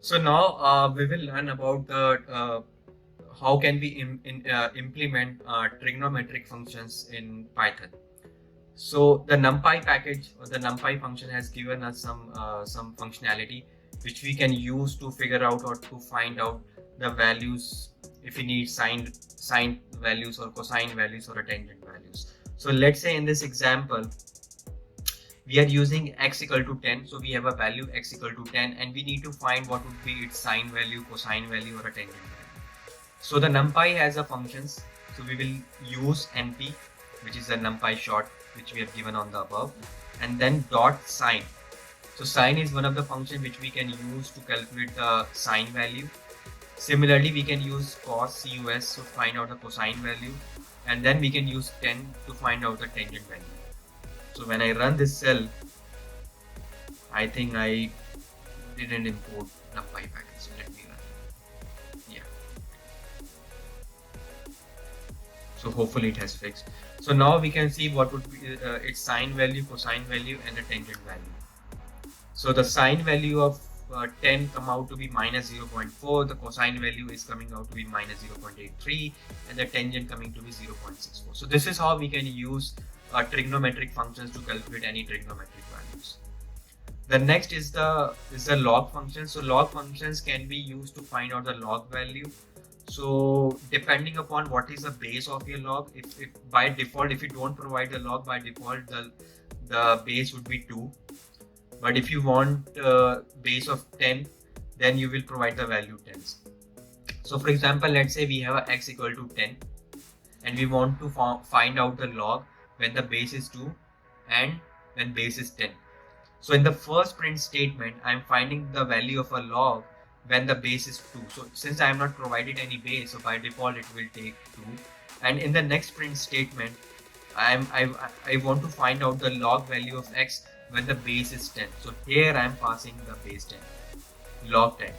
So now we will learn about the how can we implement trigonometric functions in Python. So the NumPy package or the NumPy function has given us some functionality which we can use to figure out or to find out the values if we need sine values or cosine values or tangent values. So let's say in this example we are using x equal to 10, so we have a value x equal to 10 and we need to find what would be its sine value, cosine value or a tangent value. So the NumPy has a functions, so we will use NP, which is the NumPy short which we have given on the above, and then dot sine. So sine is one of the functions which we can use to calculate the sine value. Similarly, we can use cos cos to find out the cosine value, and then we can use 10 to find out the tangent value. So when I run this cell, I think I didn't import NumPy package. So let me run. Yeah. So hopefully it has fixed. So now we can see what would be its sine value, cosine value, and the tangent value. So the sine value of 10 come out to be minus 0.4. The cosine value is coming out to be minus 0.83, and the tangent coming to be 0.64. So this is how we can use trigonometric functions to calculate any trigonometric values. The next is the log function. So log functions can be used to find out the log value. So depending upon what is the base of your log, if by default if you don't provide the log, by default the base would be 2. But if you want base of 10, then you will provide the value 10s. So for example, let's say we have a x equal to 10 and we want to find out the log when the base is 2 and when base is 10. So in the first print statement, I am finding the value of a log when the base is 2. So since I am not provided any base, so by default it will take 2. And in the next print statement, I want to find out the log value of x when the base is 10. So here I am passing the base 10, log 10.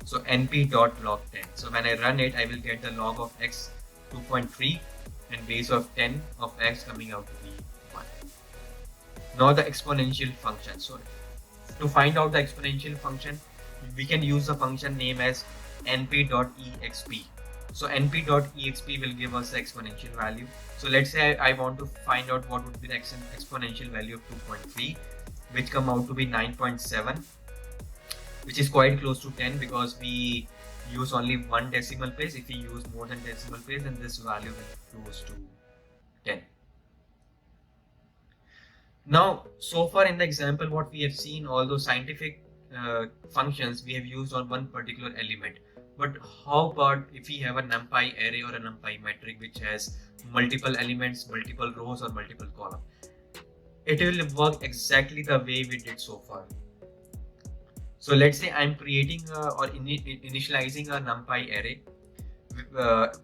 So np.log 10. So when I run it, I will get the log of x 2.3 and base of 10 of x coming out to be 1. Now the exponential function. So to find out the exponential function, we can use the function name as np.exp. So np.exp will give us the exponential value. So let's say I want to find out what would be the exponential value of 2.3, which come out to be 9.7, which is quite close to 10 because we use only one decimal place. If we use more than decimal place, then this value will close to 10. Now, so far in the example, what we have seen, all those scientific functions we have used on one particular element. But how about if we have a NumPy array or a NumPy metric which has multiple elements, multiple rows or multiple columns? It will work exactly the way we did so far. So let's say I'm creating or initializing a NumPy array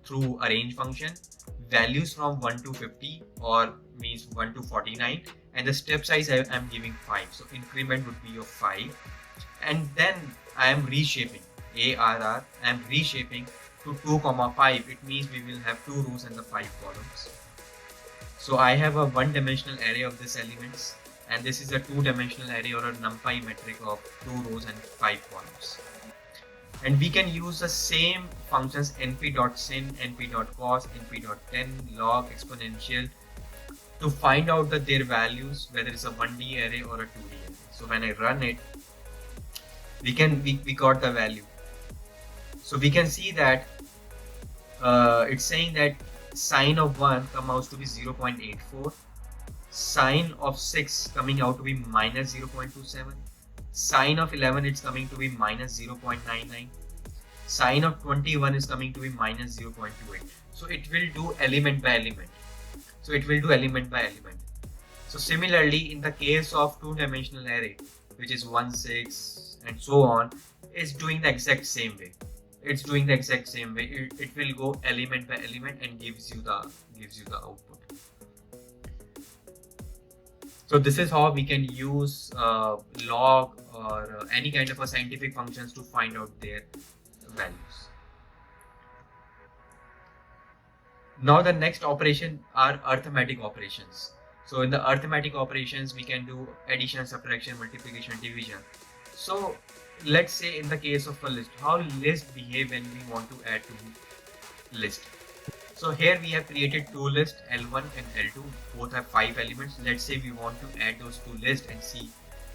through arrange function, values from 1 to 50 or means 1 to 49, and the step size I'm giving 5. So increment would be of 5, and then I am reshaping ARR. I am reshaping to 2,5. It means we will have 2 rows and the 5 columns. So I have a one-dimensional array of these elements, and this is a two-dimensional array or a NumPy metric of 2 rows and 5 columns. And we can use the same functions np.sin, np.cos, np.10, log, exponential to find out their values, whether it's a 1D array or a 2D array. So when I run it, we got the value. So we can see that it's saying that sine of 1 comes out to be 0.84, sine of 6 coming out to be minus 0.27, sine of 11 it's coming to be minus 0.99, sine of 21 is coming to be minus 0.28. So it will do element by element. So similarly, in the case of two-dimensional array, which is 1, 6 and so on, is doing the exact same way. It will go element by element and gives you the output. So this is how we can use log or any kind of a scientific functions to find out their values. Now the next operation are arithmetic operations. So in the arithmetic operations, we can do addition, subtraction, multiplication, division. So let's say in the case of a list, how list behave when we want to add to list. So here we have created two lists, L1 and L2. Both have 5 elements. Let's say we want to add those two lists and see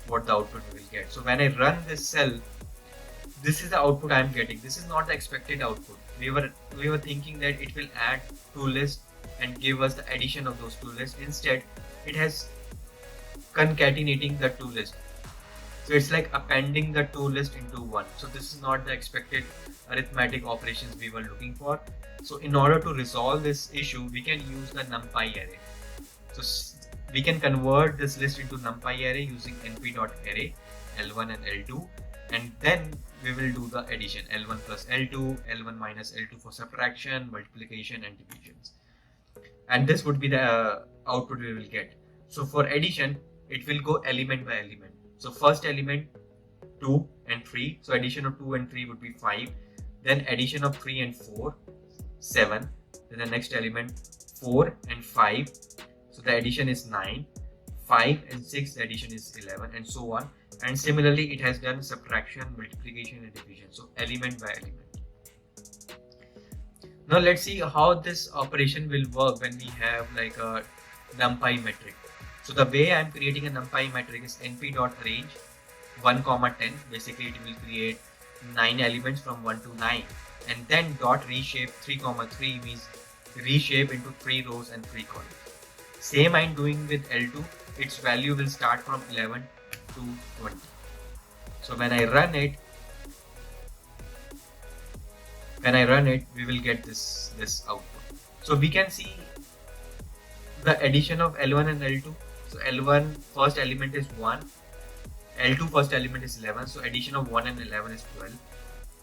what the output we will get. So when I run this cell, this is the output I am getting. This is not the expected output. We were thinking that it will add two lists and give us the addition of those two lists. Instead, it has concatenating the two lists. So it's like appending the two lists into one. So this is not the expected arithmetic operations we were looking for. So in order to resolve this issue, we can use the NumPy array. So we can convert this list into NumPy array using np.array L1 and L2, and then we will do the addition L1 plus L2, L1 minus L2 for subtraction, multiplication and divisions. And this would be the output we will get. So for addition, it will go element by element. So first element 2 and 3. So addition of 2 and 3 would be 5. Then addition of 3 and 4, 7. Then the next element 4 and 5. So the addition is 9. 5 and 6, the addition is 11, and so on. And similarly, it has done subtraction, multiplication and division. So element by element. Now let's see how this operation will work when we have like a NumPy metric. So the way I am creating a NumPy metric is np.arrange 1, 10. Basically, it will create 9 elements from 1 to 9, and then dot reshape 3, 3 means reshape into 3 rows and 3 columns. Same I'm doing with L2. Its value will start from 11 to 20. So when I run it, we will get this output. So we can see the addition of L1 and L2. So L1 first element is 1, L2 first element is 11. So addition of 1 and 11 is 12.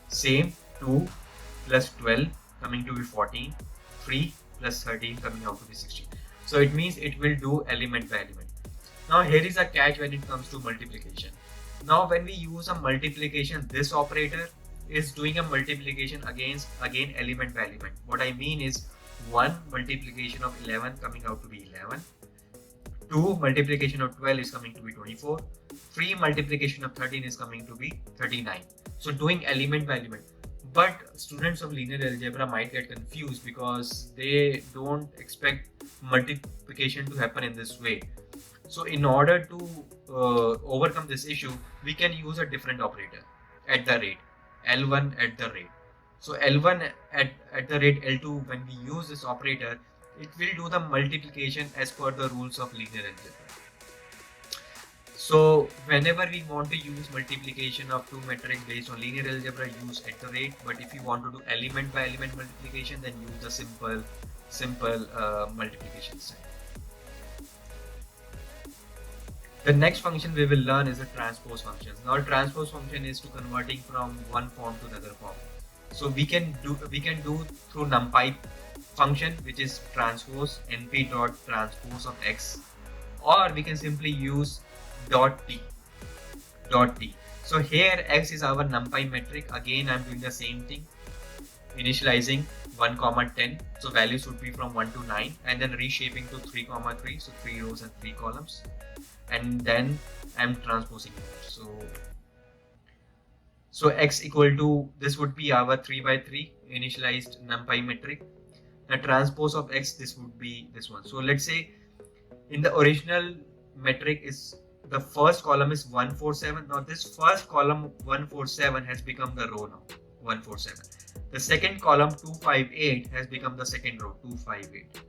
Same 2 plus 12 coming to be 14, 3 plus 13 coming out to be 16. So it means it will do element by element. Now here is a catch when it comes to multiplication. Now when we use a multiplication, this operator is doing a multiplication again element by element. What I mean is 1 multiplication of 11 coming out to be 11. 2 multiplication of 12 is coming to be 24. 3 multiplication of 13 is coming to be 39. So doing element by element. But students of linear algebra might get confused because they don't expect multiplication to happen in this way. So in order to overcome this issue, we can use a different operator at the rate, L1 at the rate. So L1 at the rate L2, when we use this operator, it will do the multiplication as per the rules of linear algebra. So whenever we want to use multiplication of two metrics based on linear algebra, use at the rate. But if you want to do element by element multiplication, then use the simple multiplication sign. The next function we will learn is a transpose function. Now transpose function is to converting from one form to another form. So we can do through NumPy function, which is transpose np.transpose of x, or we can simply use .t. So here x is our NumPy metric. Again, I'm doing the same thing, initializing 1, 10. So values would be from 1 to 9, and then reshaping to 3, 3. So 3 rows and 3 columns, and then I'm transposing it. So x equal to, this would be our 3 by 3 initialized NumPy metric. The transpose of x, this would be this one. So let's say in the original metric is the first column is 147. Now this first column 147 has become the row now, 147. The second column 258 has become the second row, 258.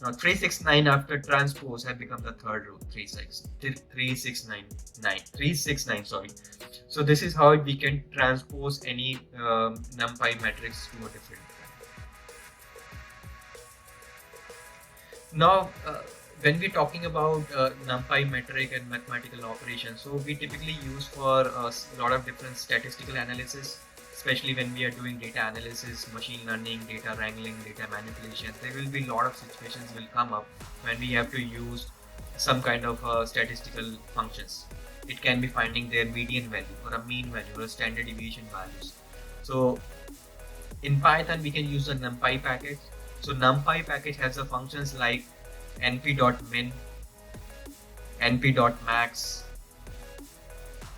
Now 369 after transpose has become the third row, 369. Sorry. So this is how we can transpose any NumPy matrix to a different one. Now when we're talking about NumPy metric and mathematical operations, so we typically use for a lot of different statistical analysis, especially when we are doing data analysis, machine learning, data wrangling, data manipulation. There will be a lot of situations will come up when we have to use some kind of statistical functions. It can be finding their median value or a mean value or a standard deviation values. So in Python, we can use the NumPy package. So NumPy package has the functions like np.min, np.max,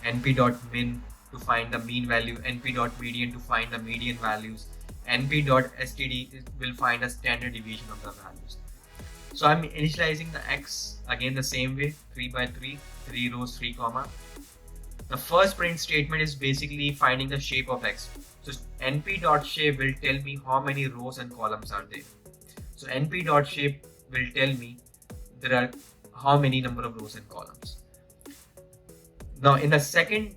np.min to find the mean value, np.median to find the median values, np.std will find a standard deviation of the values. So I'm initializing the x again the same way, 3 by 3, 3 rows, 3 comma. The first print statement is basically finding the shape of x. So np.shape will tell me how many rows and columns are there. So np.shape will tell me there are how many number of rows and columns. Now in the second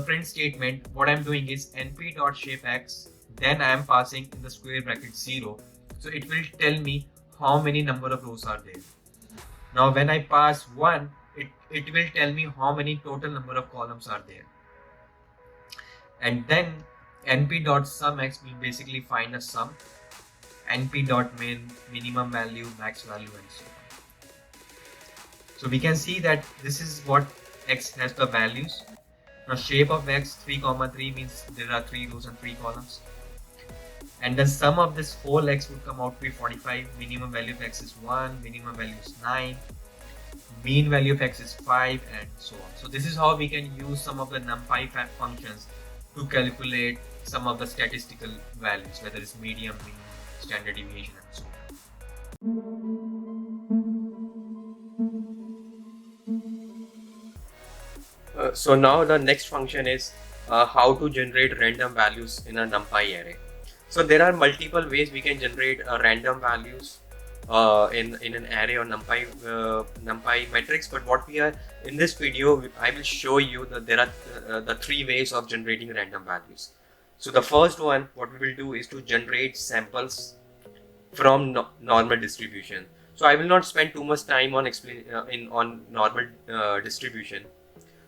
print statement, what I'm doing is np.shapex, then I am passing in the square bracket 0. So it will tell me how many number of rows are there. Now when I pass 1, it will tell me how many total number of columns are there. And then np.sumx will basically find a sum, np.min, minimum value, max value, and so on. So we can see that this is what x has the values. Now shape of x 3 comma 3 means there are 3 rows and 3 columns. And the sum of this whole x would come out to be 45. Minimum value of x is 1, minimum value is 9, mean value of x is 5, and so on. So this is how we can use some of the NumPy functions to calculate some of the statistical values, whether it's median, mean, standard deviation, and so on. So now the next function is how to generate random values in a NumPy array. So there are multiple ways we can generate random values in an array or NumPy metrics, but what we are in this video, I will show you that there are the 3 ways of generating random values. So the first one, what we will do is to generate samples from normal distribution. So I will not spend too much time on on normal distribution.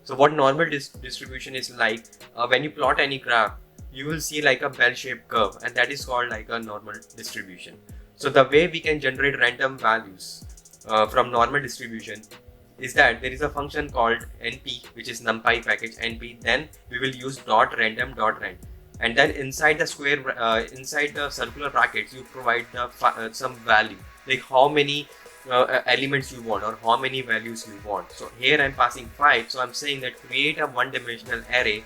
So what normal distribution is like, when you plot any graph, you will see like a bell-shaped curve, and that is called like a normal distribution. So the way we can generate random values from normal distribution is that there is a function called np, which is NumPy package np. Then we will use .random.rand, and then inside the inside the circular brackets, you provide some value, like how many elements you want or how many values you want. So here I'm passing 5. So I'm saying that create a one-dimensional array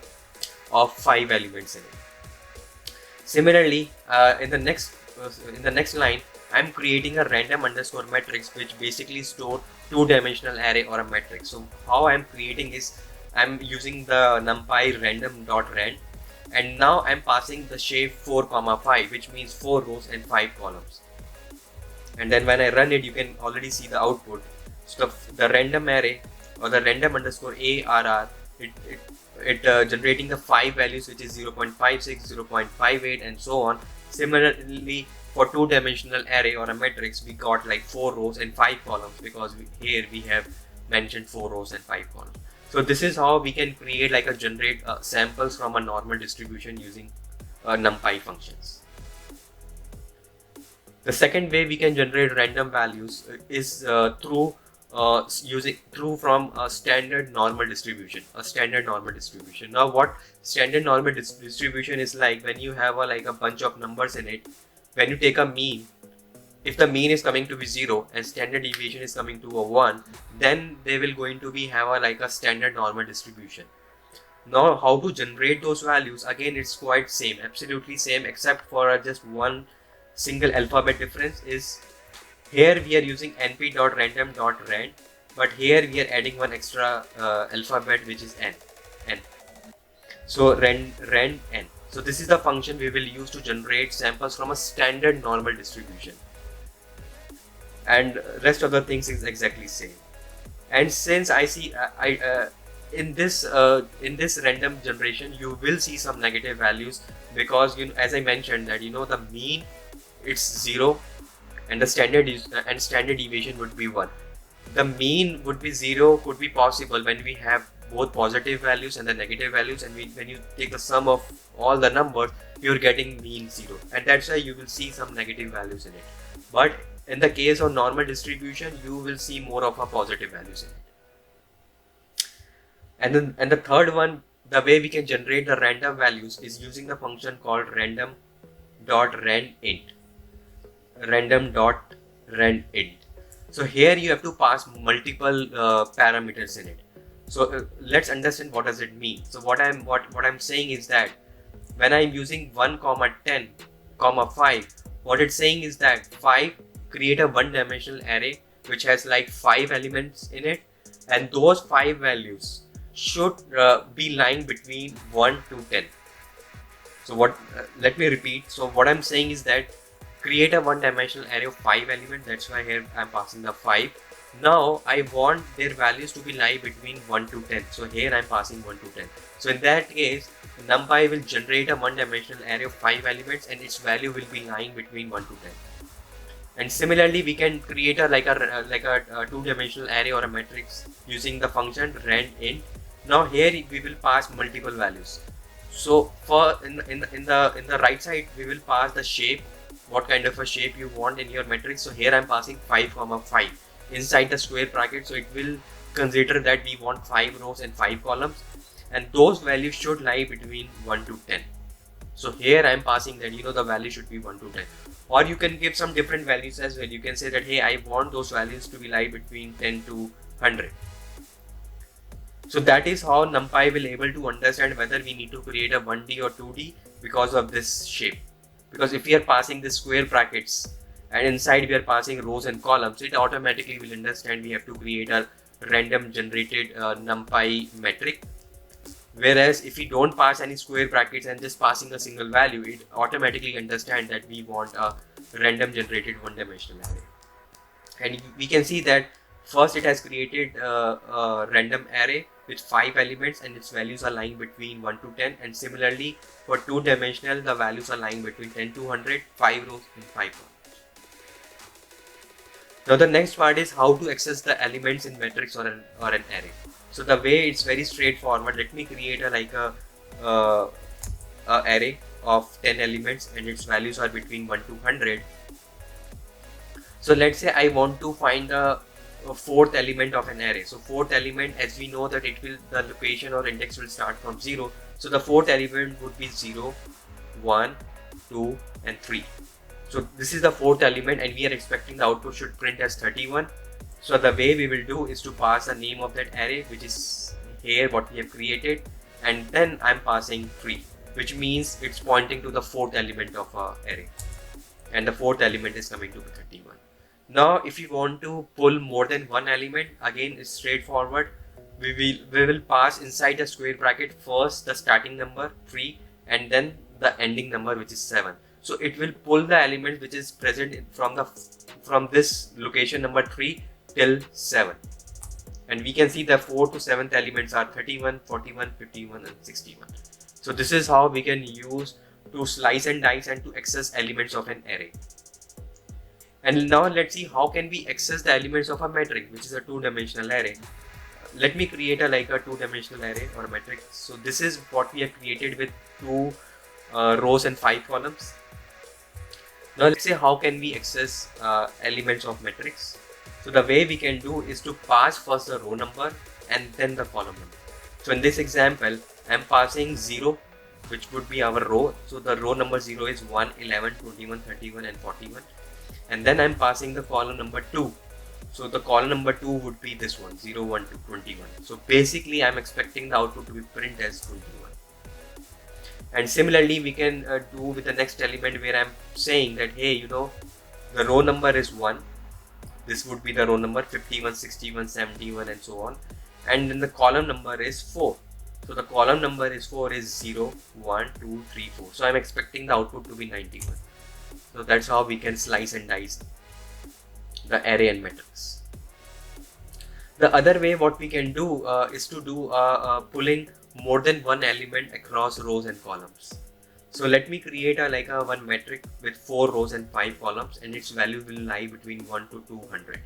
of 5 elements in it. Similarly, in the next line, I'm creating a random underscore matrix, which basically store 2-dimensional array or a matrix. So how I'm creating is I'm using the NumPy random.rand, and now I'm passing the shape 4 comma 5, which means 4 rows and 5 columns. And then when I run it, you can already see the output. So the random array or the random underscore arr, it generating the 5 values, which is 0.56, 0.58, and so on. Similarly, for 2-dimensional array or a matrix, we got like 4 rows and 5 columns, because here we have mentioned 4 rows and 5 columns. So this is how we can create like a generate samples from a normal distribution using NumPy functions. The second way we can generate random values is through from a standard normal distribution. Now what standard normal distribution is like, when you have like a bunch of numbers in it, when you take a mean, if the mean is coming to be 0 and standard deviation is coming to a 1, then they will going to be have like a standard normal distribution. Now how to generate those values, again it's quite same, absolutely same, except for just one single alphabet difference. Is here we are using np.random.rand, but here we are adding one extra alphabet, which is n. So rand n. So this is the function we will use to generate samples from a standard normal distribution, and rest of the things is exactly same. And since I see in this random generation, you will see some negative values, because as I mentioned that the mean, it's 0, and the standard deviation would be 1. The mean would be 0, could be possible when we have both positive values and the negative values, and when you take the sum of all the numbers, you're getting mean 0, and that's why you will see some negative values in it. But in the case of normal distribution, you will see more of a positive values in it. And the third one, the way we can generate the random values is using the function called random.randint. So here you have to pass multiple parameters in it. So let's understand what does it mean. So what I'm saying is that when I'm using 1 comma 10 comma 5, what it's saying is that 5 create a one-dimensional array which has like 5 elements in it, and those 5 values should be lying between 1 to 10. So what let me repeat. So what I'm saying is that create a one-dimensional array of 5 elements. That's why here I'm passing the 5. Now I want their values to be lie between 1 to 10. So here I'm passing 1 to 10. So in that case, NumPy will generate a one-dimensional array of 5 elements, and its value will be lying between 1 to 10. And similarly, we can create a two-dimensional array or a matrix using the function randint. Now here we will pass multiple values. So for in the right side, we will pass the shape, what kind of a shape you want in your matrix. So here I'm passing 5 comma 5 inside the square bracket. So it will consider that we want 5 rows and 5 columns, and those values should lie between 1 to 10. So here I'm passing that the value should be 1 to 10, or you can give some different values as well. You can say that, hey, I want those values to be lie between 10 to 100. So that is how NumPy will able to understand whether we need to create a 1D or 2D because of this shape. Because if we are passing the square brackets and inside we are passing rows and columns, it automatically will understand we have to create a random generated NumPy metric. Whereas if we don't pass any square brackets and just passing a single value, it automatically understands that we want a random generated one-dimensional array. And we can see that first it has created a random array with 5 elements, and its values are lying between 1 to 10. And similarly, for two-dimensional, the values are lying between 10 to 100, 5 rows and 5 columns. Now the next part is how to access the elements in matrix or an array. So the way it's very straightforward. Let me create a array of 10 elements, and its values are between 1 to 100. So let's say I want to find the fourth element of an array. So fourth element, as we know that the location or index will start from 0. So the fourth element would be 0, 1, 2 and 3. So this is the fourth element, and we are expecting the output should print as 31. So the way we will do is to pass the name of that array, which is here what we have created, and then I'm passing 3, which means it's pointing to the fourth element of our array, and the fourth element is coming to be 31. Now if you want to pull more than one element, again it's straightforward. We will pass inside the square bracket first the starting number 3 and then the ending number, which is 7. So it will pull the element which is present from this location number 3 till 7, and we can see the 4th to 7th elements are 31, 41, 51 and 61. So this is how we can use to slice and dice and to access elements of an array. And now let's see how can we access the elements of a matrix, which is a two-dimensional array. Let me create a two-dimensional array or a matrix. So this is what we have created with 2 rows and 5 columns. Now let's say how can we access elements of matrix. So the way we can do is to pass first the row number and then the column number. So in this example, I am passing 0, which would be our row. So the row number 0 is 1, 11, 21, 31 and 41. And then I am passing the column number 2. So the column number 2 would be this one, 0, 1 to 21. So basically I am expecting the output to be print as 21. And similarly we can do with the next element, where I am saying that, hey, the row number is 1. This would be the row number 51, 61, 71 and so on. And then the column number is 4. So the column number is 4 is 0, 1, 2, 3, 4. So I am expecting the output to be 91. So that's how we can slice and dice the array and matrix. The other way what we can do is to do pulling more than one element across rows and columns. So let me create one matrix with 4 rows and 5 columns, and its value will lie between 1 to 200.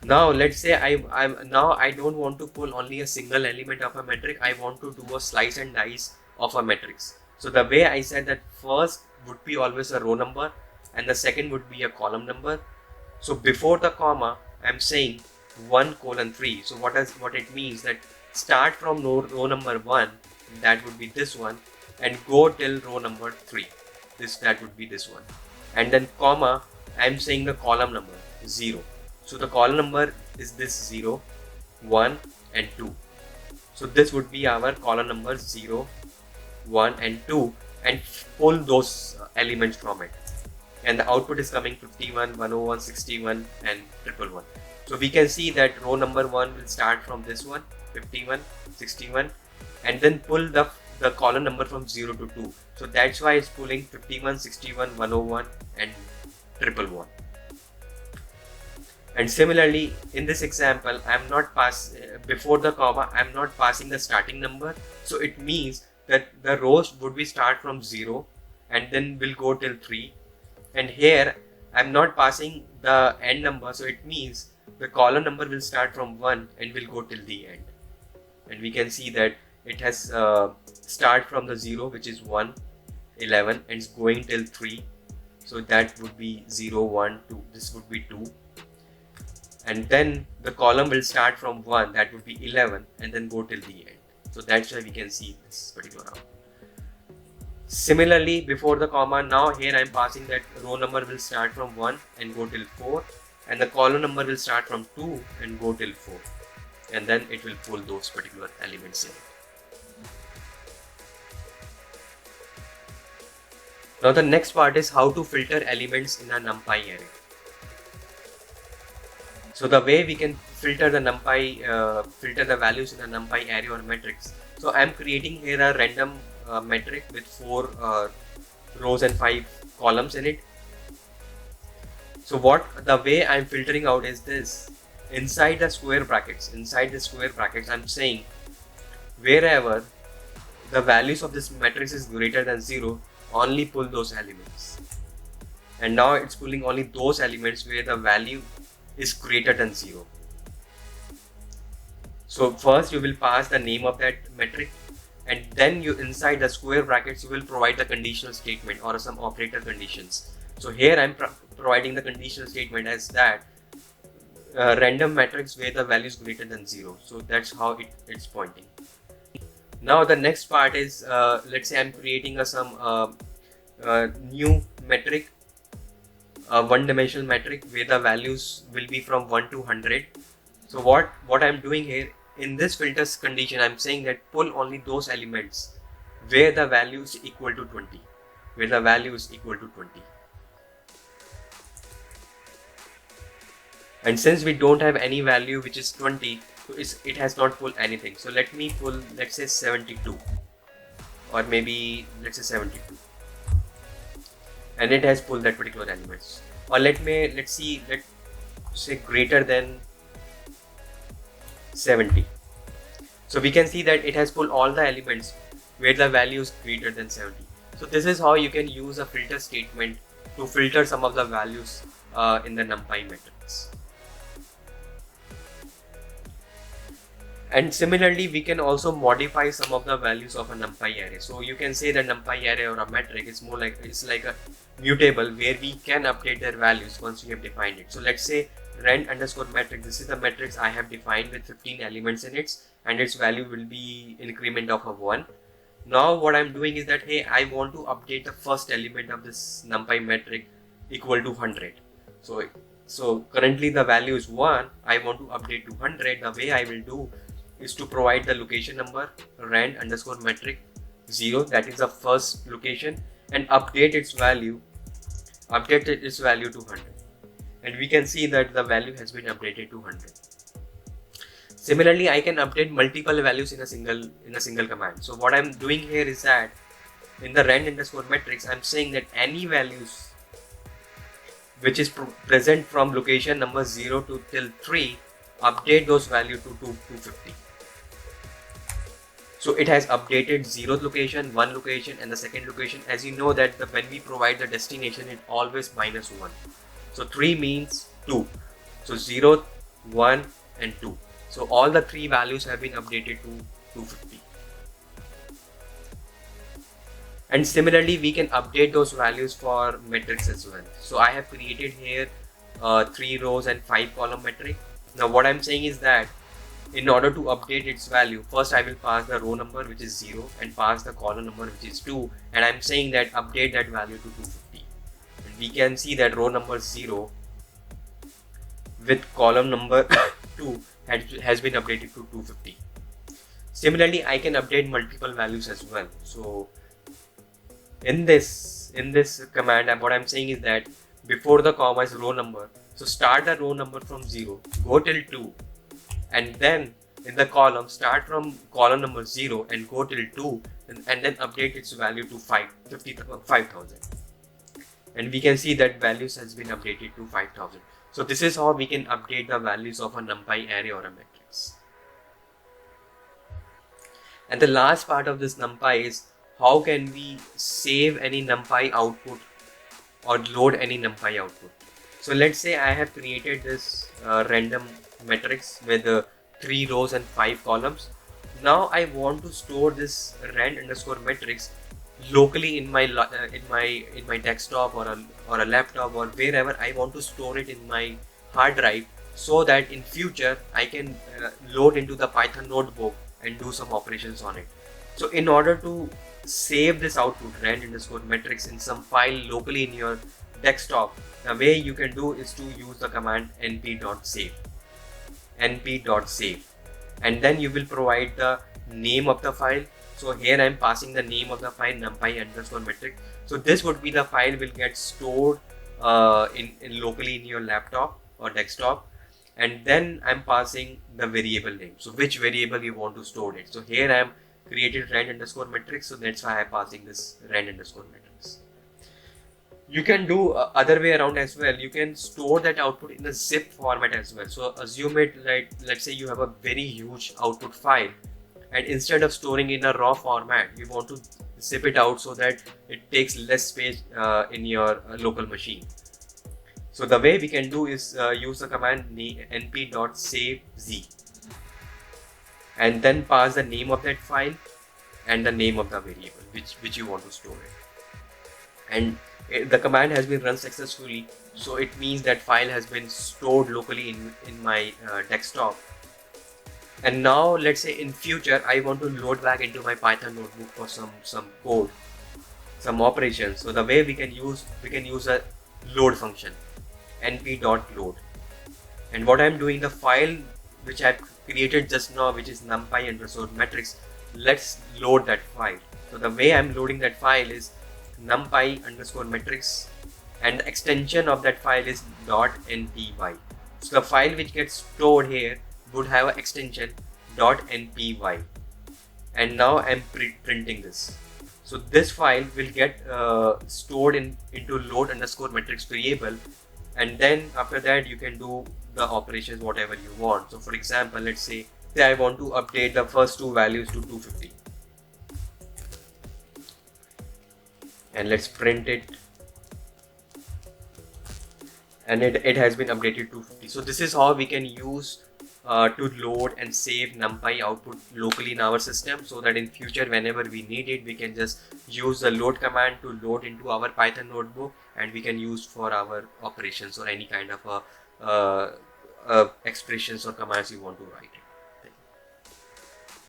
Now let's say I don't want to pull only a single element of a matrix. I want to do a slice and dice of a matrix. So the way I said that first would be always a row number and the second would be a column number. So before the comma, I'm saying 1:3. So what it means that start from row number 1, that would be this one, and go till row number 3. That would be this one. And then comma, I'm saying the column number 0. So the column number is this 0, 1 and 2. So this would be our column number 0, 1 and 2, and pull those elements from it. And the output is coming 51, 101, 61 and 111. So we can see that row number 1 will start from this one, 51, 61, and then pull the column number from 0 to 2. So that's why it's pulling 51, 61, 101 and 111. And similarly, in this example, before the comma, I'm not passing the starting number. So it means that the rows would be start from 0 and then will go till 3. And here I'm not passing the end number, so it means the column number will start from 1 and will go till the end. And we can see that it has start from the 0, which is 1, 11, and it's going till 3. So that would be 0, 1, 2. This would be 2. And then the column will start from 1, that would be 11, and then go till the end. So that's why we can see this particular output. Similarly, before the comma, now here I am passing that row number will start from 1 and go till 4, and the column number will start from 2 and go till 4, and then it will pull those particular elements in. Now the next part is how to filter elements in a NumPy array. So the way we can filter the filter the values in a NumPy array or matrix. So I am creating here a random metric with 4 rows and 5 columns in it. So the way I am filtering out is this: inside the square brackets, I'm saying wherever the values of this matrix is greater than 0, only pull those elements. And now it's pulling only those elements where the value is greater than 0. So first you will pass the name of that metric, and then you inside the square brackets you will provide the conditional statement or some operator conditions. So here I'm providing the conditional statement as that random matrix where the value is greater than 0. So that's how it's pointing. Now the next part is let's say I'm creating some new metric, a one-dimensional metric where the values will be from 1 to 100. So what I'm doing here in this filters condition, I'm saying that pull only those elements where the value is equal to 20, and since we don't have any value which is 20, so it has not pulled anything. So let me pull, let's say 72, or maybe let's say 72, and it has pulled that particular elements. Or let's say greater than 70. So we can see that it has pulled all the elements where the value is greater than 70. So this is how you can use a filter statement to filter some of the values in the NumPy matrix. And similarly, we can also modify some of the values of a NumPy array. So you can say that NumPy array or a metric is it's like a mutable where we can update their values once we have defined it. So let's say rand_metric. This is the matrix I have defined with 15 elements in it, and its value will be increment of a 1. Now what I'm doing is that, hey, I want to update the first element of this NumPy metric equal to 100. So currently the value is 1. I want to update to 100. The way I will do is to provide the location number rand_metric 0, that is the first location, and update its value to 100. And we can see that the value has been updated to 100. Similarly, I can update multiple values in a single command. So what I'm doing here is that in the rand_metrics, I'm saying that any values which is present from location number 0 to till 3, update those values to 250. So it has updated 0th location, 1 location, and the second location. As you know that when we provide the destination, it always -1. So 3 means 2. So 0, 1 and 2. So all the 3 values have been updated to 250. And similarly, we can update those values for metrics as well. So I have created here 3 rows and 5 column metric. Now what I'm saying is that in order to update its value, first I will pass the row number which is 0 and pass the column number which is 2, and I'm saying that update that value to 250. And we can see that row number 0 with column number 2 has been updated to 250. Similarly, I can update multiple values as well. So in this command, what I'm saying is that before the comma is row number. So start the row number from 0, go till 2, and then in the column start from column number 0 and go till 2, and then update its value to 5,000. And we can see that values has been updated to 5,000. So this is how we can update the values of a NumPy array or a matrix. And the last part of this NumPy is how can we save any NumPy output or load any NumPy output. So let's say I have created this random matrix with 3 rows and 5 columns. Now I want to store this rand_matrix locally in my desktop or a laptop or wherever I want to store it in my hard drive, so that in future I can load into the Python notebook and do some operations on it. So in order to save this output rand_matrix in some file locally in your desktop, the way you can do is to use the command np.save, and then you will provide the name of the file. So here I am passing the name of the file NumPy_matrix. So this would be the file will get stored in locally in your laptop or desktop, and then I'm passing the variable name. So which variable you want to store it. So here I am created rand_matrix, so that's why I'm passing this rand_matrix. You can do other way around as well. You can store that output in a zip format as well. So assume it like, let's say you have a very huge output file, and instead of storing in a raw format, you want to zip it out so that it takes less space in your local machine. So the way we can do is use the command np.savez, and then pass the name of that file and the name of the variable which you want to store it. And the command has been run successfully, so it means that file has been stored locally in my desktop. And now let's say in future I want to load back into my Python notebook for some code, some operations. So the way we can use a load function, np.load, and what I'm doing, the file which I've created just now, which is NumPy_matrix, let's load that file. So the way I'm loading that file is NumPy_matrix, and the extension of that file is .npy. So the file which gets stored here would have an extension .npy, and now I'm printing this. So this file will get stored into load_matrix variable, and then after that you can do the operations whatever you want. So for example, let's say I want to update the first 2 values to 250, and let's print it, and it has been updated to 250. So this is how we can use to load and save NumPy output locally in our system, so that in future whenever we need it, we can just use the load command to load into our Python notebook, and we can use for our operations or any kind of expressions or commands you want to write.